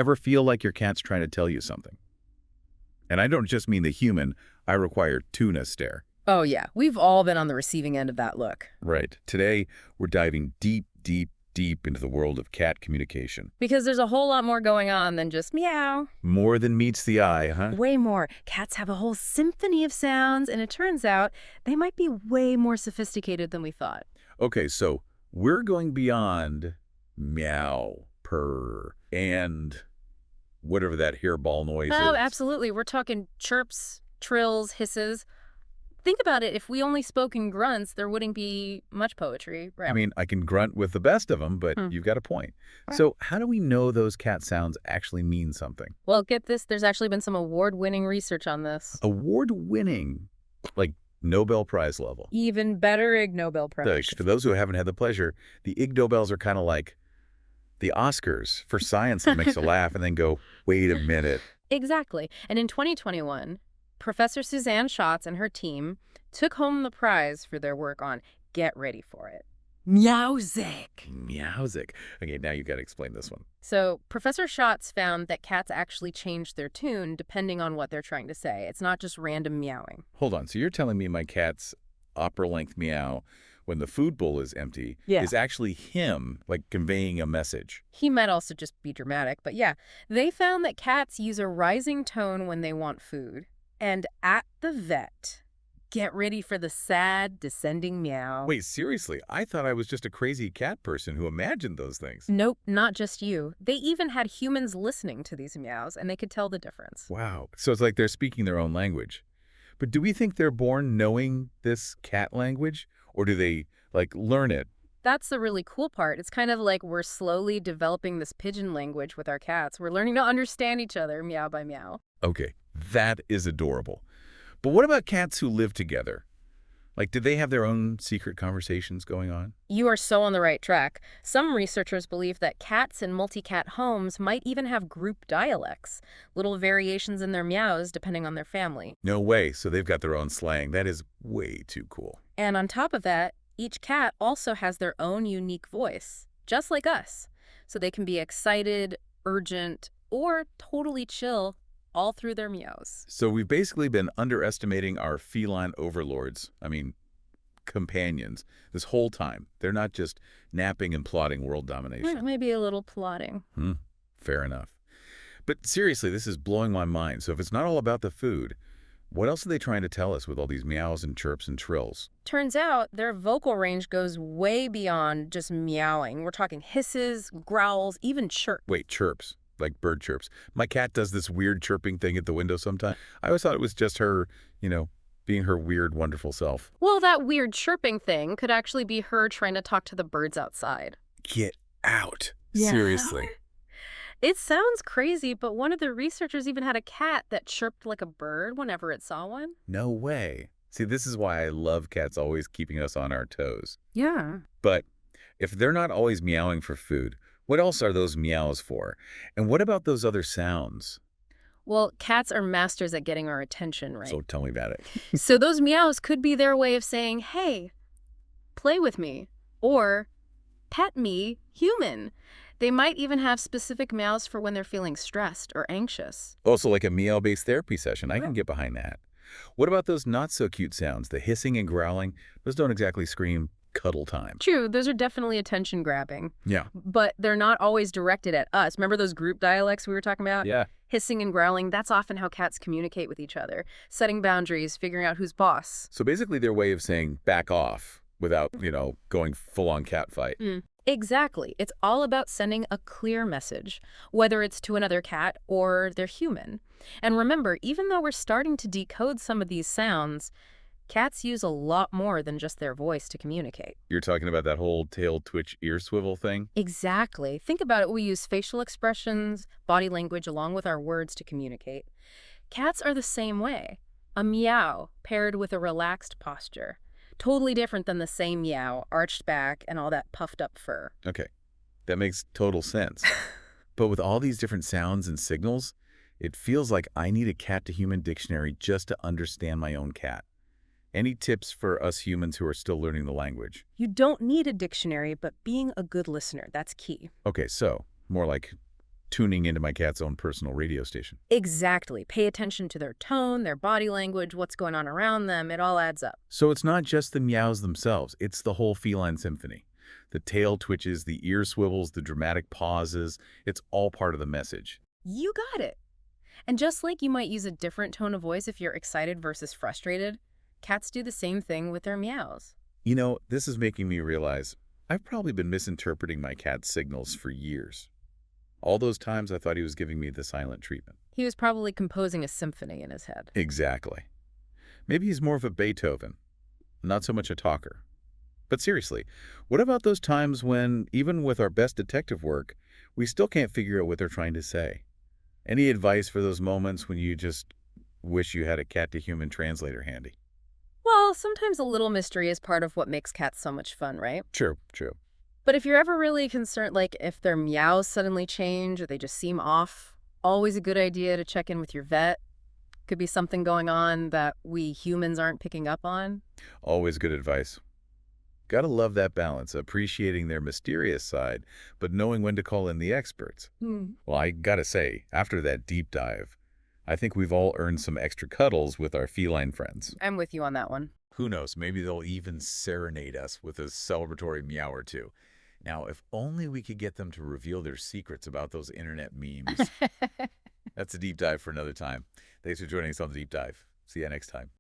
Ever feel like your cat's trying to tell you something? And I don't just mean the human. I require tuna stare. Oh, yeah. We've all been on the receiving end of that look. Right. Today, we're diving deep, deep, deep into the world of cat communication. Because there's a whole lot more going on than just meow. More than meets the eye, huh? Way more. Cats have a whole symphony of sounds, and it turns out they might be way more sophisticated than we thought. Okay, so we're going beyond meow, purr, and whatever that hairball noise is. Oh, absolutely. We're talking chirps, trills, hisses. Think about it. If we only spoke in grunts, there wouldn't be much poetry, right? I mean, I can grunt with the best of them, but you've got a point. Right. So how do we know those cat sounds actually mean something? Well, get this. There's actually been some award-winning research on this. Award-winning, like Nobel Prize level. Even better Ig-Nobel Prize. For those who haven't had the pleasure, the Ig-Nobels are kind of like the Oscars for science that makes you laugh and then go, wait a minute. Exactly. And in 2021, Professor Suzanne Schatz and her team took home the prize for their work on, get ready for it, meowsic. Meowsic. Okay, now you've got to explain this one. So Professor Schatz found that cats actually change their tune depending on what they're trying to say. It's not just random meowing. Hold on. So you're telling me my cat's opera-length meow when the food bowl is empty is actually him, like, conveying a message. He might also just be dramatic, but yeah. They found that cats use a rising tone when they want food. And at the vet, get ready for the sad, descending meow. Wait, seriously? I thought I was just a crazy cat person who imagined those things. Nope, not just you. They even had humans listening to these meows, and they could tell the difference. Wow. So it's like they're speaking their own language. But do we think they're born knowing this cat language? Or do they, like, learn it? That's the really cool part. It's kind of like we're slowly developing this pigeon language with our cats. We're learning to understand each other, meow by meow. Okay, that is adorable. But what about cats who live together? Like, did they have their own secret conversations going on? You are so on the right track. Some researchers believe that cats in multi-cat homes might even have group dialects, little variations in their meows depending on their family. No way. So they've got their own slang. That is way too cool. And on top of that, each cat also has their own unique voice, just like us. So they can be excited, urgent, or totally chill all through their meows. So we've basically been underestimating our feline overlords, companions, this whole time. They're not just napping and plotting world domination. Maybe a little plotting. Fair enough. But seriously, this is blowing my mind. So if it's not all about the food, what else are they trying to tell us with all these meows and chirps and trills? Turns out their vocal range goes way beyond just meowing. We're talking hisses, growls, even chirps. Wait, chirps? Like bird chirps. My cat does this weird chirping thing at the window sometimes. I always thought it was just her, being her weird, wonderful self. Well, that weird chirping thing could actually be her trying to talk to the birds outside. Get out. Yeah. Seriously. It sounds crazy, but one of the researchers even had a cat that chirped like a bird whenever it saw one. No way. See, this is why I love cats always keeping us on our toes. Yeah. But if they're not always meowing for food, what else are those meows for? And what about those other sounds? Well, cats are masters at getting our attention, right? So tell me about it. So those meows could be their way of saying, hey, play with me, or pet me, human. They might even have specific meows for when they're feeling stressed or anxious. Also, like a meow-based therapy session. I can get behind that. What about those not-so-cute sounds? The hissing and growling? Those don't exactly scream cuddle time. True, those are definitely attention grabbing. Yeah. But they're not always directed at us. Remember those group dialects we were talking about? Yeah. Hissing and growling, that's often how cats communicate with each other. Setting boundaries, figuring out who's boss. So basically their way of saying back off without, going full-on cat fight. Exactly. It's all about sending a clear message, whether it's to another cat or they're human. And remember, even though we're starting to decode some of these sounds, cats use a lot more than just their voice to communicate. You're talking about that whole tail twitch ear swivel thing? Exactly. Think about it. We use facial expressions, body language, along with our words to communicate. Cats are the same way. A meow paired with a relaxed posture. Totally different than the same meow, arched back, and all that puffed up fur. Okay, that makes total sense. But with all these different sounds and signals, it feels like I need a cat-to-human dictionary just to understand my own cat. Any tips for us humans who are still learning the language? You don't need a dictionary, but being a good listener, that's key. Okay, so more like tuning into my cat's own personal radio station. Exactly. Pay attention to their tone, their body language, what's going on around them. It all adds up. So it's not just the meows themselves, it's the whole feline symphony. The tail twitches, the ear swivels, the dramatic pauses, it's all part of the message. You got it. And just like you might use a different tone of voice if you're excited versus frustrated, cats do the same thing with their meows. You know, this is making me realize I've probably been misinterpreting my cat's signals for years. All those times I thought he was giving me the silent treatment. He was probably composing a symphony in his head. Exactly. Maybe he's more of a Beethoven, not so much a talker. But seriously, what about those times when, even with our best detective work, we still can't figure out what they're trying to say? Any advice for those moments when you just wish you had a cat-to-human translator handy? Well, sometimes a little mystery is part of what makes cats so much fun, right? True. But if you're ever really concerned, like if their meows suddenly change or they just seem off, always a good idea to check in with your vet. Could be something going on that we humans aren't picking up on. Always good advice. Gotta love that balance, appreciating their mysterious side, but knowing when to call in the experts. Well, I gotta say, after that deep dive, I think we've all earned some extra cuddles with our feline friends. I'm with you on that one. Who knows, maybe they'll even serenade us with a celebratory meow or two. Now, if only we could get them to reveal their secrets about those internet memes. That's a deep dive for another time. Thanks for joining us on the Deep Dive. See you next time.